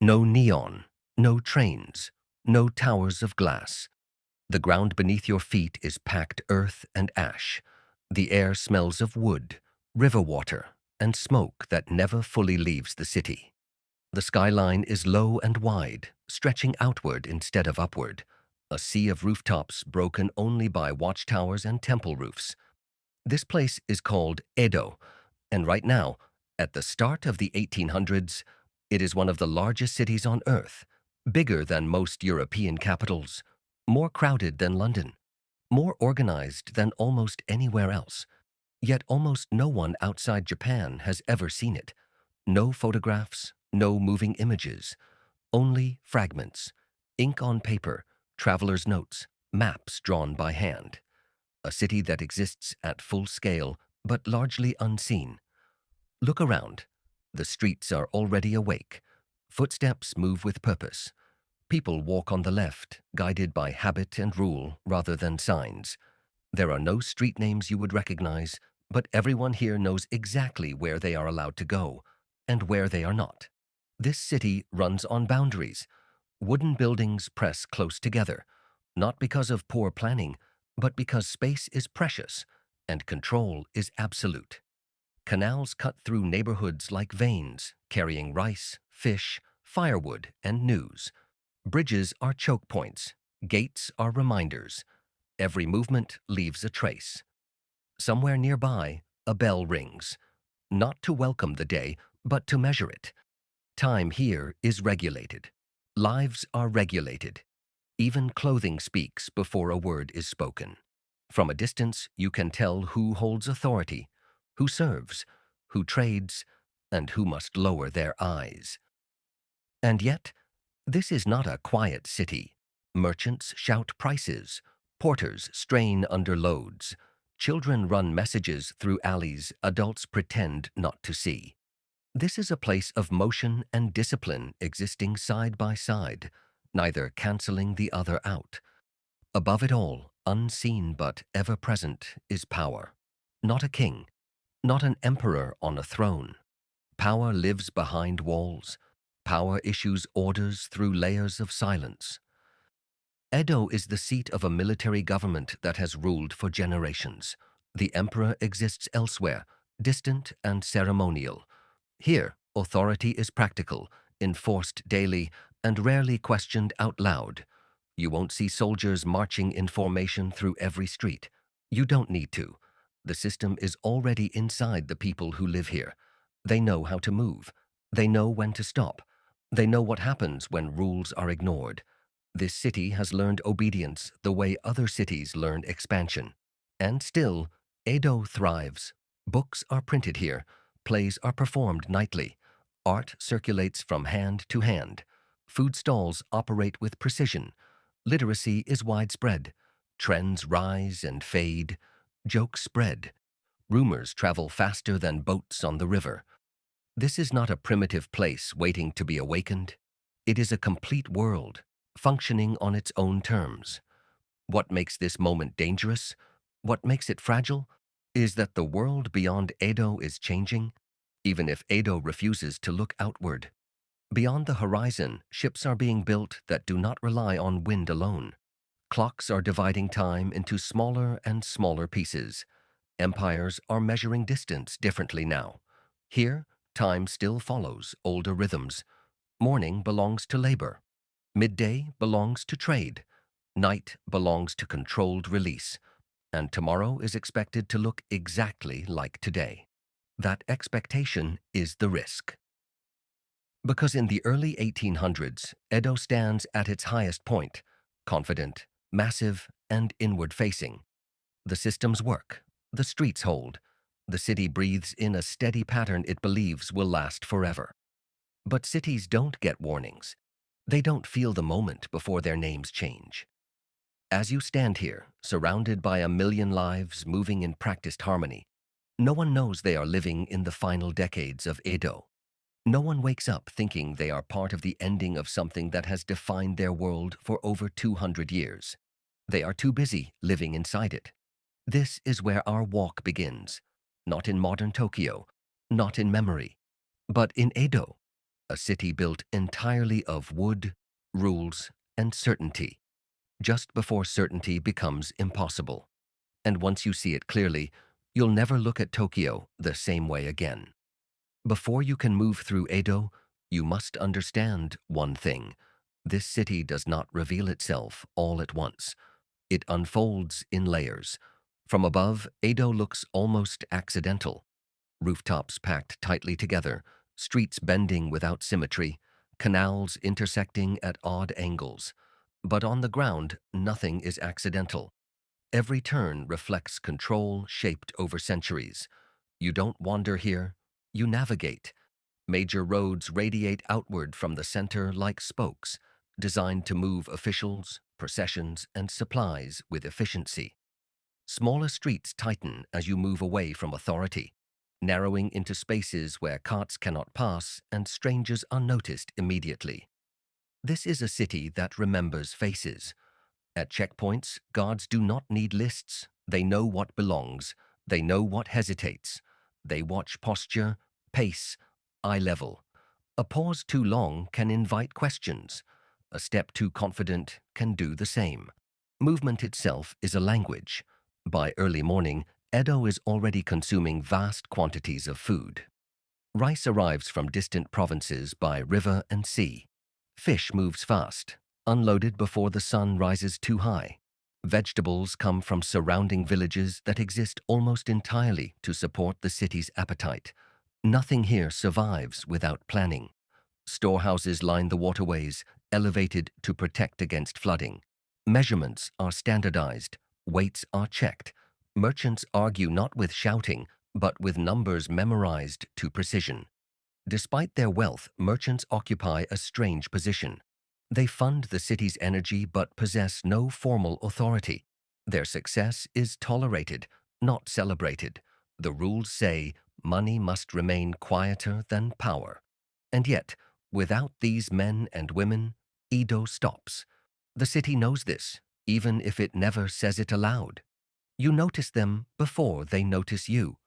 No neon, no trains, no towers of glass. The ground beneath your feet is packed earth and ash. The air smells of wood, river water, and smoke that never fully leaves the city. The skyline is low and wide, stretching outward instead of upward, a sea of rooftops broken only by watchtowers and temple roofs. This place is called Edo, and right now, at the start of the 1800s, it is one of the largest cities on Earth, bigger than most European capitals, more crowded than London, more organized than almost anywhere else. Yet almost no one outside Japan has ever seen it. No photographs, no moving images, only fragments, ink on paper, traveler's notes, maps drawn by hand. A city that exists at full scale, but largely unseen. Look around. The streets are already awake. Footsteps move with purpose. People walk on the left, guided by habit and rule rather than signs. There are no street names you would recognize, but everyone here knows exactly where they are allowed to go and where they are not. This city runs on boundaries. Wooden buildings press close together, not because of poor planning, but because space is precious and control is absolute. Canals cut through neighborhoods like veins, carrying rice, fish, firewood, and news. Bridges are choke points. Gates are reminders. Every movement leaves a trace. Somewhere nearby, a bell rings, not to welcome the day, but to measure it. Time here is regulated. Lives are regulated. Even clothing speaks before a word is spoken. From a distance, you can tell who holds authority, who serves, who trades, and who must lower their eyes. And yet, this is not a quiet city. Merchants shout prices, porters strain under loads, children run messages through alleys adults pretend not to see. This is a place of motion and discipline existing side by side, neither canceling the other out. Above it all, unseen but ever present, is power. Not a king, not an emperor on a throne. Power lives behind walls. Power issues orders through layers of silence. Edo is the seat of a military government that has ruled for generations. The emperor exists elsewhere, distant and ceremonial. Here, authority is practical, enforced daily, and rarely questioned out loud. You won't see soldiers marching in formation through every street. You don't need to. The system is already inside the people who live here. They know how to move. They know when to stop. They know what happens when rules are ignored. This city has learned obedience the way other cities learned expansion. And still, Edo thrives. Books are printed here. Plays are performed nightly. Art circulates from hand to hand. Food stalls operate with precision. Literacy is widespread. Trends rise and fade. Jokes spread. Rumors travel faster than boats on the river. This is not a primitive place waiting to be awakened. It is a complete world, functioning on its own terms. What makes this moment dangerous, what makes it fragile, is that the world beyond Edo is changing, even if Edo refuses to look outward. Beyond the horizon, ships are being built that do not rely on wind alone. Clocks are dividing time into smaller and smaller pieces. Empires are measuring distance differently now. Here, time still follows older rhythms. Morning belongs to labor. Midday belongs to trade. Night belongs to controlled release. And tomorrow is expected to look exactly like today. That expectation is the risk. Because in the early 1800s, Edo stands at its highest point, confident, massive, and inward-facing. The systems work. The streets hold. The city breathes in a steady pattern it believes will last forever. But cities don't get warnings. They don't feel the moment before their names change. As you stand here, surrounded by a million lives moving in practiced harmony, no one knows they are living in the final decades of Edo. No one wakes up thinking they are part of the ending of something that has defined their world for over 200 years. They are too busy living inside it. This is where our walk begins, not in modern Tokyo, not in memory, but in Edo. a city built entirely of wood, rules, and certainty, just before certainty becomes impossible. And once you see it clearly, you'll never look at Tokyo the same way again. Before you can move through Edo, you must understand one thing. This city does not reveal itself all at once. It unfolds in layers. From above, Edo looks almost accidental. Rooftops packed tightly together, streets bending without symmetry, canals intersecting at odd angles. But on the ground, nothing is accidental. Every turn reflects control shaped over centuries. You don't wander here, you navigate. Major roads radiate outward from the center like spokes, designed to move officials, processions, and supplies with efficiency. Smaller streets tighten as you move away from authority, narrowing into spaces where carts cannot pass and strangers are noticed immediately. This is a city that remembers faces. At checkpoints, guards do not need lists. They know what belongs. They know what hesitates. They watch posture, pace, eye level. A pause too long can invite questions. A step too confident can do the same. Movement itself is a language. By early morning, Edo is already consuming vast quantities of food. Rice arrives from distant provinces by river and sea. Fish moves fast, unloaded before the sun rises too high. Vegetables come from surrounding villages that exist almost entirely to support the city's appetite. Nothing here survives without planning. Storehouses line the waterways, elevated to protect against flooding. Measurements are standardized, weights are checked. Merchants argue not with shouting, but with numbers memorized to precision. Despite their wealth, merchants occupy a strange position. They fund the city's energy but possess no formal authority. Their success is tolerated, not celebrated. The rules say money must remain quieter than power. And yet, without these men and women, Edo stops. The city knows this, even if it never says it aloud. You notice them before they notice you,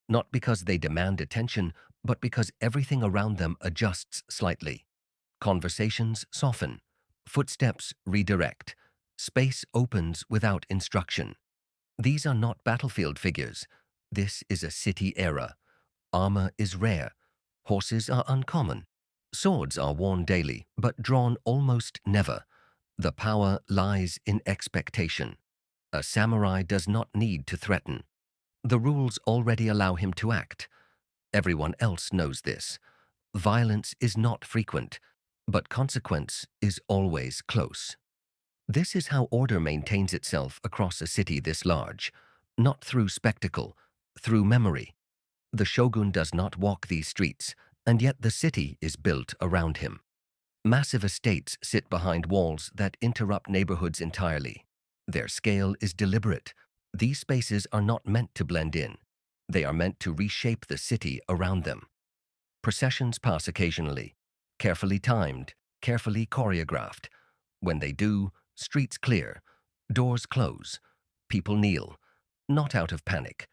not because they demand attention, but because everything around them adjusts slightly. Conversations soften, footsteps redirect, space opens without instruction. These are not battlefield figures. This is a city era. Armor is rare. Horses are uncommon. Swords are worn daily, but drawn almost never. The power lies in expectation. A samurai does not need to threaten. The rules already allow him to act. Everyone else knows this. Violence is not frequent, but consequence is always close. This is how order maintains itself across a city this large, not through spectacle, through memory. The shogun does not walk these streets, and yet the city is built around him. Massive estates sit behind walls that interrupt neighborhoods entirely. Their scale is deliberate. These spaces are not meant to blend in. They are meant to reshape the city around them. Processions pass occasionally, carefully timed, carefully choreographed. When they do, streets clear, doors close, people kneel, not out of panic,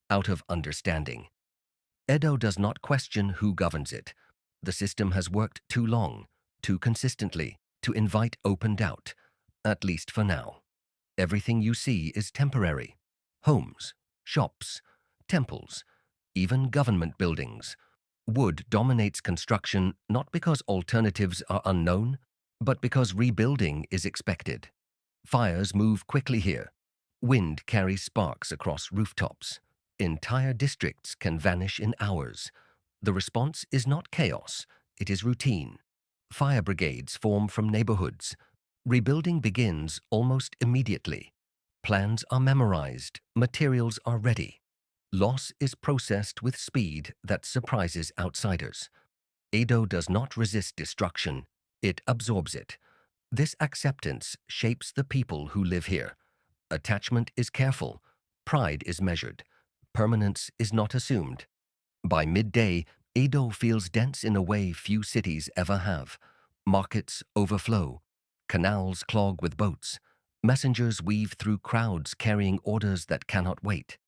out of understanding. Edo does not question who governs it. The system has worked too long, too consistently, to invite open doubt, at least for now. Everything you see is temporary. Homes, shops, temples, even government buildings. Wood dominates construction not because alternatives are unknown, but because rebuilding is expected. Fires move quickly here. Wind carries sparks across rooftops. Entire districts can vanish in hours. The response is not chaos, it is routine. Fire brigades form from neighborhoods. Rebuilding begins almost immediately. Plans are memorized, materials are ready. Loss is processed with speed that surprises outsiders. Edo does not resist destruction, it absorbs it. This acceptance shapes the people who live here. Attachment is careful, pride is measured, permanence is not assumed. By midday, Edo feels dense in a way few cities ever have. Markets overflow, canals clog with boats, messengers weave through crowds carrying orders that cannot wait.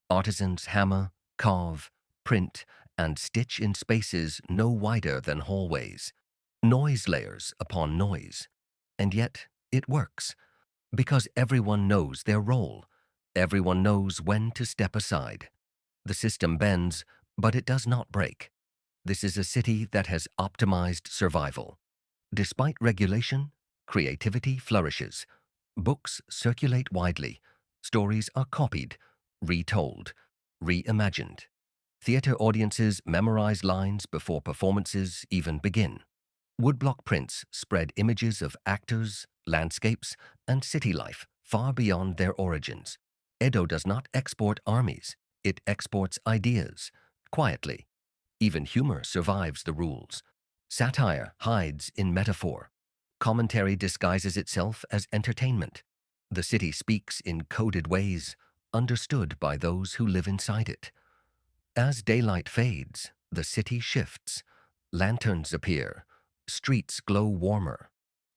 Artisans hammer, carve, print, and stitch in spaces no wider than hallways, noise layers upon noise. And yet, it works, because everyone knows their role. Everyone knows when to step aside. The system bends, but it does not break. This is a city that has optimized survival. Despite regulation, creativity flourishes. Books circulate widely. Stories are copied, retold, reimagined. Theater audiences memorize lines before performances even begin. Woodblock prints spread images of actors, landscapes, and city life far beyond their origins. Edo does not export armies, it exports ideas, quietly. Even humor survives the rules. Satire hides in metaphor. Commentary disguises itself as entertainment. The city speaks in coded ways, understood by those who live inside it. As daylight fades, the city shifts. Lanterns appear. Streets glow warmer.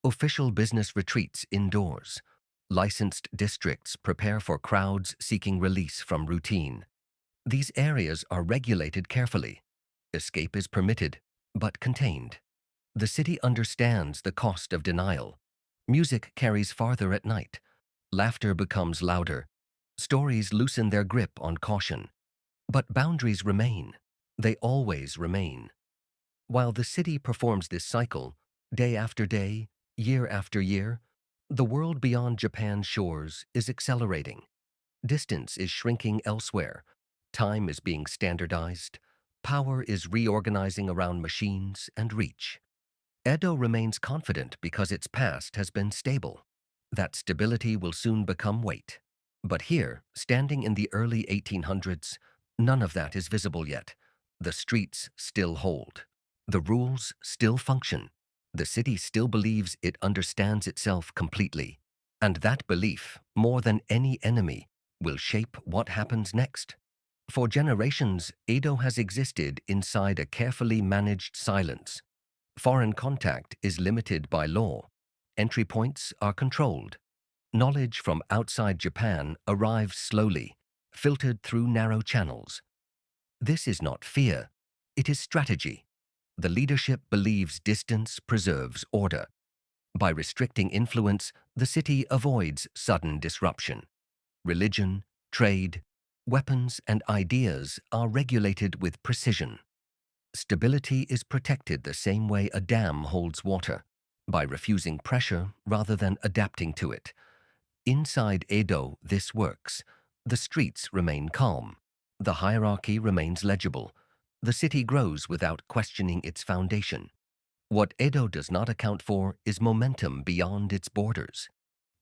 Official business retreats indoors. Licensed districts prepare for crowds seeking release from routine. These areas are regulated carefully. Escape is permitted, but contained. The city understands the cost of denial. Music carries farther at night. Laughter becomes louder. Stories loosen their grip on caution. But boundaries remain. They always remain. While the city performs this cycle, day after day, year after year, the world beyond Japan's shores is accelerating. Distance is shrinking elsewhere. Time is being standardized. Power is reorganizing around machines and reach. Edo remains confident because its past has been stable. That stability will soon become weight. But here, standing in the early 1800s, none of that is visible yet. The streets still hold. The rules still function. The city still believes it understands itself completely. And that belief, more than any enemy, will shape what happens next. For generations, Edo has existed inside a carefully managed silence. Foreign contact is limited by law. Entry points are controlled. Knowledge from outside Japan arrives slowly, filtered through narrow channels. This is not fear, it is strategy. The leadership believes distance preserves order. By restricting influence, the city avoids sudden disruption. Religion, trade, weapons, and ideas are regulated with precision. Stability is protected the same way a dam holds water, by refusing pressure rather than adapting to it. Inside Edo, this works. The streets remain calm. The hierarchy remains legible. The city grows without questioning its foundation. What Edo does not account for is momentum beyond its borders.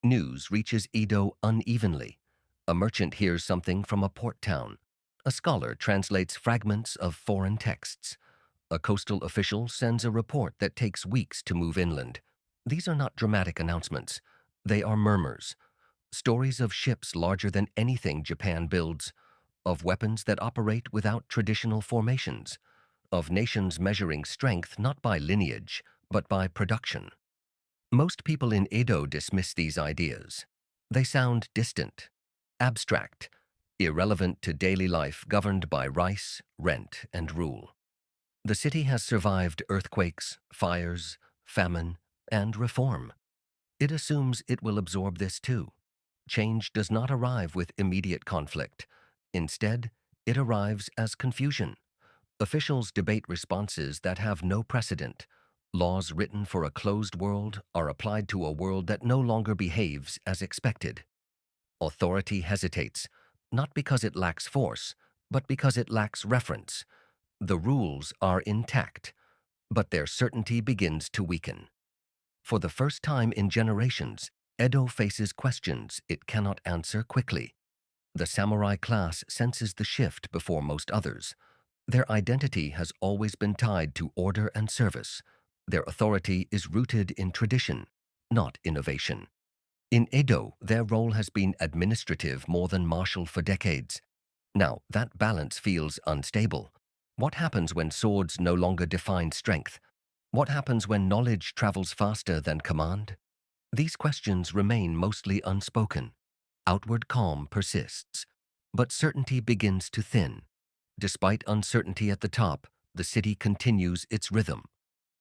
News reaches Edo unevenly. A merchant hears something from a port town. A scholar translates fragments of foreign texts. A coastal official sends a report that takes weeks to move inland. These are not dramatic announcements. They are murmurs. Stories of ships larger than anything Japan builds, of weapons that operate without traditional formations, of nations measuring strength not by lineage, but by production. Most people in Edo dismiss these ideas. They sound distant, abstract, irrelevant to daily life governed by rice, rent, and rule. The city has survived earthquakes, fires, famine, and reform. It assumes it will absorb this too. Change does not arrive with immediate conflict. Instead, it arrives as confusion. Officials debate responses that have no precedent. Laws written for a closed world are applied to a world that no longer behaves as expected. Authority hesitates, not because it lacks force, but because it lacks reference. The rules are intact, but their certainty begins to weaken. For the first time in generations, Edo faces questions it cannot answer quickly. The samurai class senses the shift before most others. Their identity has always been tied to order and service. Their authority is rooted in tradition, not innovation. In Edo, their role has been administrative more than martial for decades. Now, that balance feels unstable. What happens when swords no longer define strength? What happens when knowledge travels faster than command? These questions remain mostly unspoken. Outward calm persists, but certainty begins to thin. Despite uncertainty at the top, the city continues its rhythm.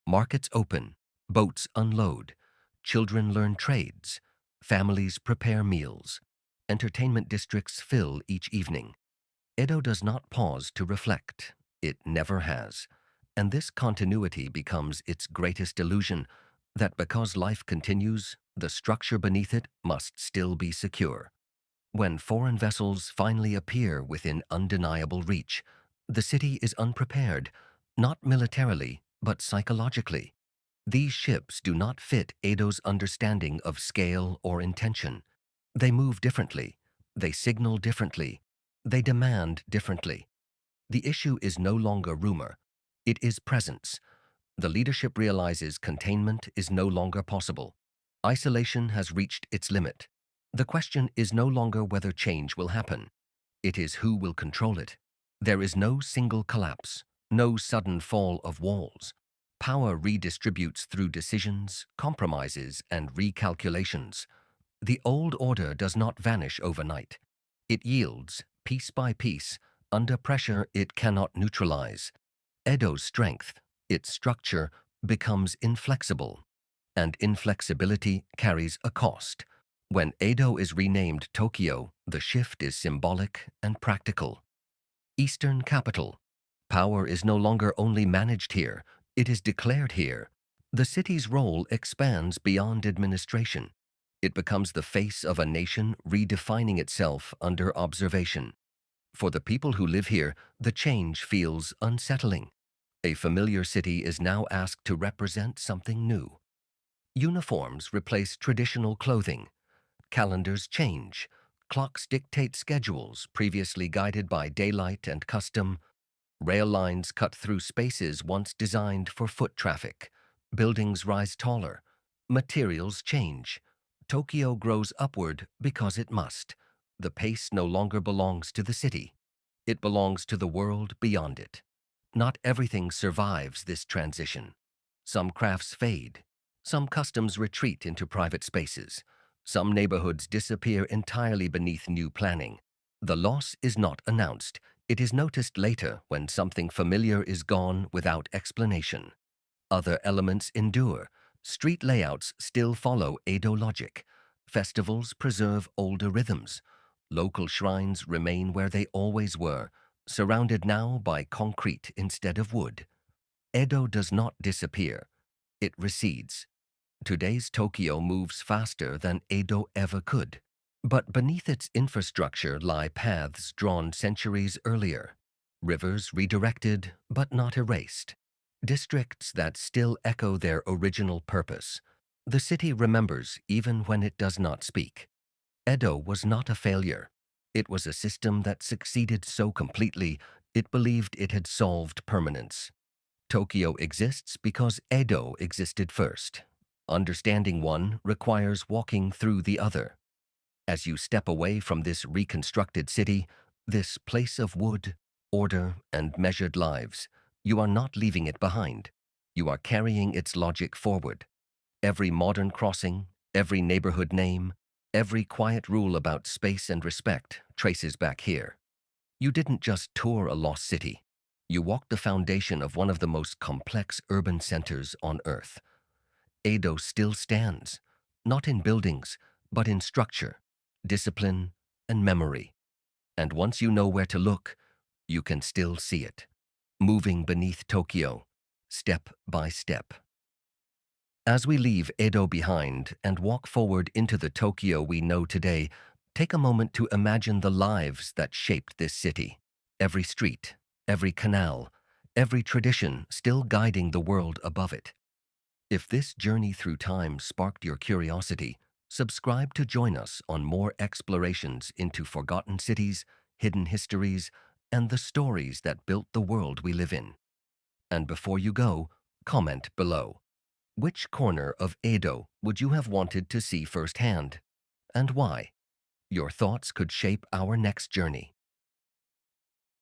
Markets open, boats unload, children learn trades, families prepare meals, entertainment districts fill each evening. Edo does not pause to reflect. It never has. And this continuity becomes its greatest illusion, that because life continues, the structure beneath it must still be secure. When foreign vessels finally appear within undeniable reach, the city is unprepared, not militarily, but psychologically. These ships do not fit Edo's understanding of scale or intention. They move differently. They signal differently. They demand differently. The issue is no longer rumor. It is presence. The leadership realizes containment is no longer possible. Isolation has reached its limit. The question is no longer whether change will happen. It is who will control it. There is no single collapse, no sudden fall of walls. Power redistributes through decisions, compromises, and recalculations. The old order does not vanish overnight. It yields, piece by piece, under pressure it cannot neutralize. Edo's strength, its structure, becomes inflexible, and inflexibility carries a cost. When Edo is renamed Tokyo, the shift is symbolic and practical. Eastern capital. Power is no longer only managed here, it is declared here. The city's role expands beyond administration. It becomes the face of a nation redefining itself under observation. For the people who live here, the change feels unsettling. A familiar city is now asked to represent something new. Uniforms replace traditional clothing. Calendars change. Clocks dictate schedules previously guided by daylight and custom. Rail lines cut through spaces once designed for foot traffic. Buildings rise taller. Materials change. Tokyo grows upward because it must. The pace no longer belongs to the city. It belongs to the world beyond it. Not everything survives this transition. Some crafts fade. Some customs retreat into private spaces. Some neighborhoods disappear entirely beneath new planning. The loss is not announced. It is noticed later when something familiar is gone without explanation. Other elements endure. Street layouts still follow Edo logic. Festivals preserve older rhythms. Local shrines remain where they always were, surrounded now by concrete instead of wood. Edo does not disappear. It recedes. Today's Tokyo moves faster than Edo ever could. But beneath its infrastructure lie paths drawn centuries earlier. Rivers redirected but not erased. Districts that still echo their original purpose. The city remembers even when it does not speak. Edo was not a failure. It was a system that succeeded so completely it believed it had solved permanence. Tokyo exists because Edo existed first. Understanding one requires walking through the other. As you step away from this reconstructed city, this place of wood, order, and measured lives, you are not leaving it behind. You are carrying its logic forward. Every modern crossing, every neighborhood name, every quiet rule about space and respect traces back here. You didn't just tour a lost city. You walked the foundation of one of the most complex urban centers on Earth. Edo still stands, not in buildings, but in structure, discipline, and memory. And once you know where to look, you can still see it, moving beneath Tokyo, step by step. As we leave Edo behind and walk forward into the Tokyo we know today, take a moment to imagine the lives that shaped this city. Every street, every canal, every tradition still guiding the world above it. If this journey through time sparked your curiosity, subscribe to join us on more explorations into forgotten cities, hidden histories, and the stories that built the world we live in. And before you go, comment below. Which corner of Edo would you have wanted to see firsthand? And why? Your thoughts could shape our next journey.